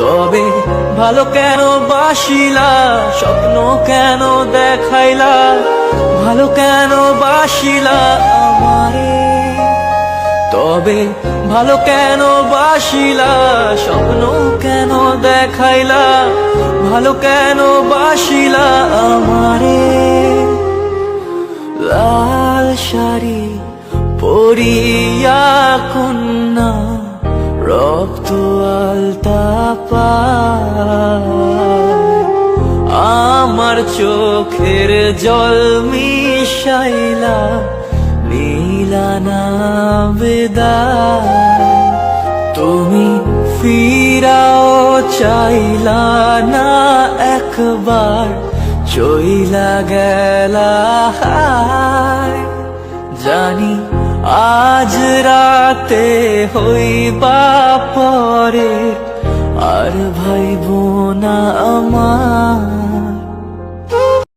তবে ভালো কেন বাসিলা, স্বপ্ন কেন দেখাইলা, ভালো কেন বাসিলা আমারে। তবে ভালো কেন বাসিলা, স্বপ্ন কেন দেখাইলা, ভালো কেন বাসিলা আমারে। লাল শাড়ি পরিয়া কন্যা, রক্ত আলতা পায়, আমার চোখের জল মিশাইলা নীলানা বিদায়। তুমি ফিরাও চাইলা না একবার, চইলা গেলা হায়। জানি আজ রাতে হইবা পরে, আর ভাইব না